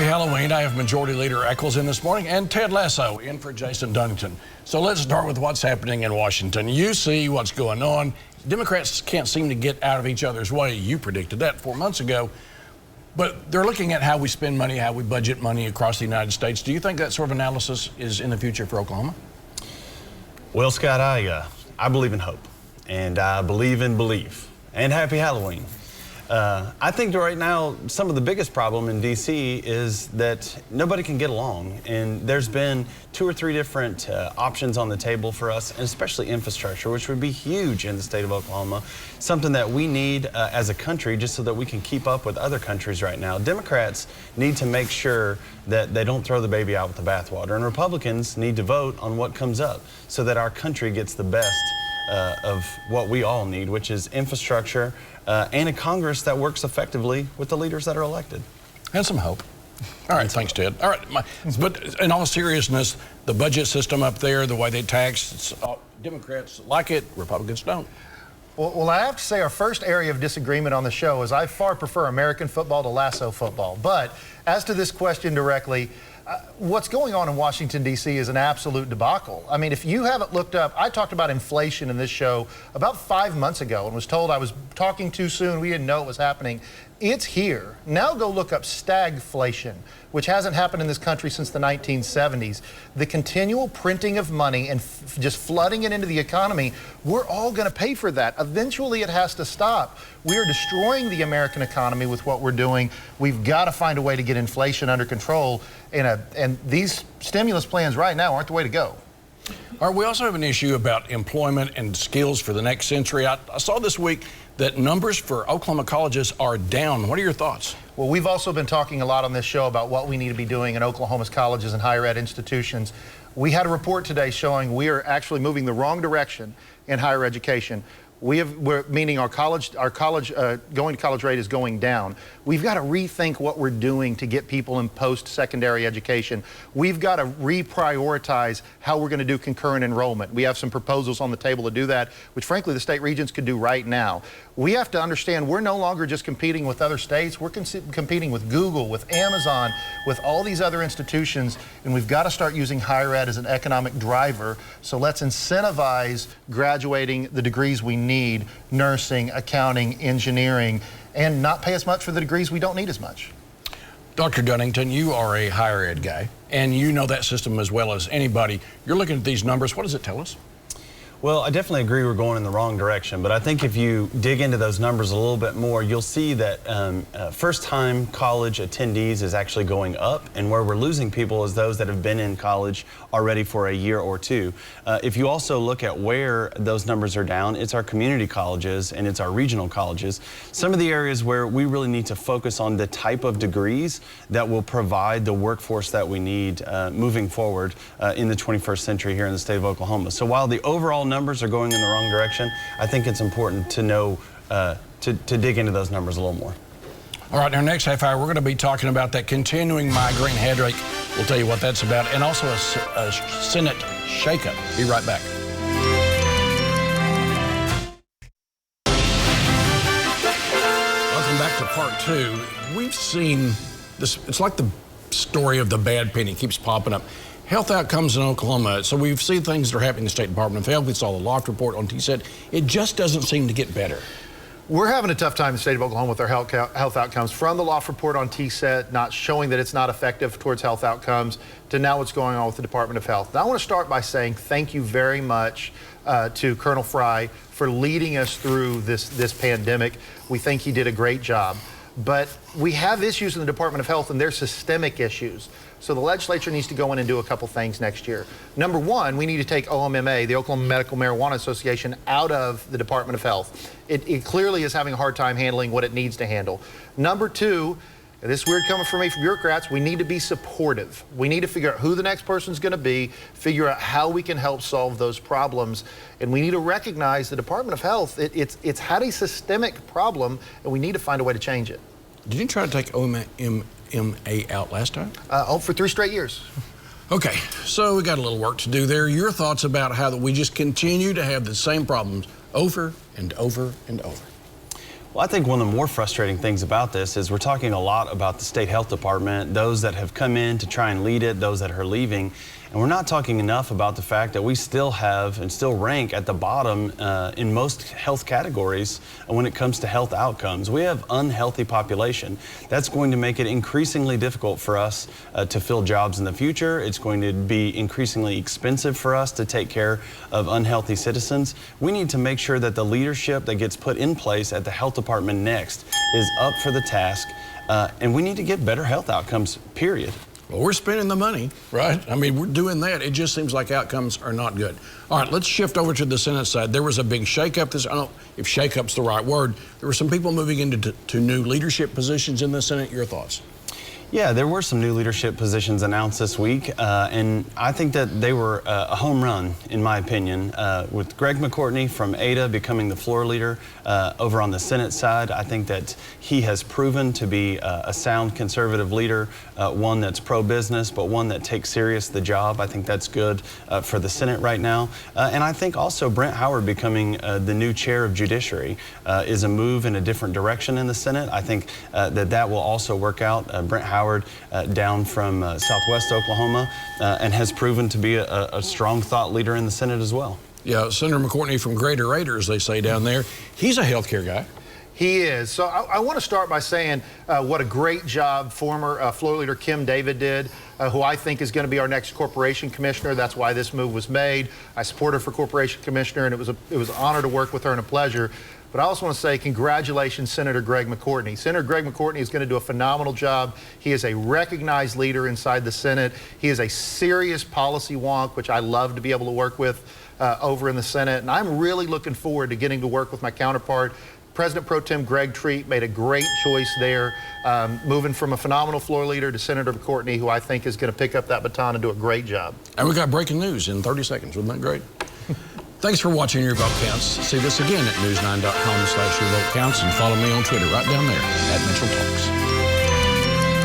Happy Halloween. I have Majority Leader Echols in this morning and Ted Lasso in for Jason Dunnington. So let's start with what's happening in Washington. You see what's going on. Democrats can't seem to get out of each other's way. You predicted that 4 months ago. But they're looking at how we spend money, how we budget money across the United States. Do you think that sort of analysis is in the future for Oklahoma? Well, Scott, I believe in hope, and I believe in belief. And happy Halloween. I think that right now, some of the biggest problem in D.C. is that nobody can get along. And there's been 2 or 3 different options on the table for us, and especially infrastructure, which would be huge in the state of Oklahoma. Something that we need as a country just so that we can keep up with other countries right now. Democrats need to make sure that they don't throw the baby out with the bathwater. And Republicans need to vote on what comes up so that our country gets the best of what we all need, which is infrastructure and a Congress that works effectively with the leaders that are elected. And some hope. All right, thanks, Ted. All right, but in all seriousness, the budget system up there, the way they tax, Democrats like it, Republicans don't. Well, I have to say our first area of disagreement on the show is I far prefer American football to Lasso football. But as to this question directly, what's going on in Washington, D.C. is an absolute debacle. I mean, if you haven't looked up, I talked about inflation in this show about 5 months ago and was told I was talking too soon. We didn't know it was happening. It's here. Now go look up stagflation, which hasn't happened in this country since the 1970s. The continual printing of money and just flooding it into the economy, we're all going to pay for that. Eventually it has to stop. We are destroying the American economy with what we're doing. We've got to find a way to get inflation under control. And these stimulus plans right now aren't the way to go. All right, we also have an issue about employment and skills for the next century. I saw this week that numbers for Oklahoma colleges are down. What are your thoughts? Well, we've also been talking a lot on this show about what we need to be doing in Oklahoma's colleges and higher ed institutions. We had a report today showing we are actually moving the wrong direction in higher education. Meaning our going to college rate is going down. We've got to rethink what we're doing to get people in post-secondary education. We've got to reprioritize how we're going to do concurrent enrollment. We have some proposals on the table to do that, which frankly the state regents could do right now. We have to understand we're no longer just competing with other states. We're competing with Google, with Amazon, with all these other institutions, and we've got to start using higher ed as an economic driver. So let's incentivize graduating the degrees we need, nursing, accounting, engineering, and not pay as much for the degrees we don't need as much. Dr. Dunnington, you are a higher ed guy, and you know that system as well as anybody. You're looking at these numbers. What does it tell us? Well, I definitely agree we're going in the wrong direction, but I think if you dig into those numbers a little bit more, you'll see that first-time college attendees is actually going up, and where we're losing people is those that have been in college already for a year or two. If you also look at where those numbers are down, it's our community colleges and it's our regional colleges. Some of the areas where we really need to focus on the type of degrees that will provide the workforce that we need moving forward in the 21st century here in the state of Oklahoma. So while the overall numbers are going in the wrong direction, I think it's important to know, to dig into those numbers a little more. All right, in our next half hour, we're going to be talking about that continuing migraine headache. We'll tell you what that's about, and also a Senate shakeup. Be right back. Welcome back to part 2. We've seen this, it's like the story of the bad penny. It keeps popping up. Health outcomes in Oklahoma. So we've seen things that are happening in the State Department of Health. We saw the Loft report on TSET. It just doesn't seem to get better. We're having a tough time in the state of Oklahoma with our health outcomes. From the Loft report on TSET, not showing that it's not effective towards health outcomes, to now what's going on with the Department of Health. Now, I want to start by saying thank you very much to Colonel Fry for leading us through this pandemic. We think he did a great job. But we have issues in the Department of Health, and they're systemic issues. So the legislature needs to go in and do a couple things next year. Number one, we need to take OMMA, the Oklahoma Medical Marijuana Association, out of the Department of Health. It clearly is having a hard time handling what it needs to handle. Number two, and this is weird coming from me from bureaucrats, we need to be supportive. We need to figure out who the next person's going to be, figure out how we can help solve those problems. And we need to recognize the Department of Health, it's had a systemic problem, and we need to find a way to change it. Did you try to take OMMA out last time? For 3 straight years. Okay, so we got a little work to do there. Your thoughts about how we just continue to have the same problems over and over and over? Well, I think one of the more frustrating things about this is we're talking a lot about the state health department, those that have come in to try and lead it, those that are leaving. And we're not talking enough about the fact that we still have and still rank at the bottom in most health categories when it comes to health outcomes. We have unhealthy population. That's going to make it increasingly difficult for us to fill jobs in the future. It's going to be increasingly expensive for us to take care of unhealthy citizens. We need to make sure that the leadership that gets put in place at the health department next is up for the task, and we need to get better health outcomes, period. Well, we're spending the money, right? I mean, we're doing that. It just seems like outcomes are not good. All right, let's shift over to the Senate side. There was a big shakeup. I don't know if shakeup's the right word. There were some people moving into new leadership positions in the Senate. Your thoughts? Yeah, there were some new leadership positions announced this week, and I think that they were a home run, in my opinion. With Greg McCourtney from Ada becoming the floor leader over on the Senate side, I think that he has proven to be a sound conservative leader, one that's pro-business, but one that takes serious the job. I think that's good for the Senate right now. And I think also Brent Howard becoming the new chair of Judiciary is a move in a different direction in the Senate. I think that will also work out. Brent Howard down from Southwest Oklahoma and has proven to be a strong thought leader in the Senate as well. Yeah, Senator McCourtney from Greater Raiders, they say down there. He's a healthcare guy. He is. So I want to start by saying what a great job former floor leader Kim David did, who I think is going to be our next corporation commissioner. That's why this move was made. I support her for corporation commissioner, and it was an honor to work with her and a pleasure. But I also want to say congratulations, Senator Greg McCourtney. Senator Greg McCourtney is going to do a phenomenal job. He is a recognized leader inside the Senate. He is a serious policy wonk, which I love to be able to work with over in the Senate. And I'm really looking forward to getting to work with my counterpart. President Pro Tem Greg Treat made a great choice there, moving from a phenomenal floor leader to Senator McCourtney, who I think is going to pick up that baton and do a great job. And we got breaking news in 30 seconds. Wasn't that great? Thanks for watching Your Vote Counts. See this again at news9.com/yourvotecounts and follow me on Twitter right down there at Mitchell Talks.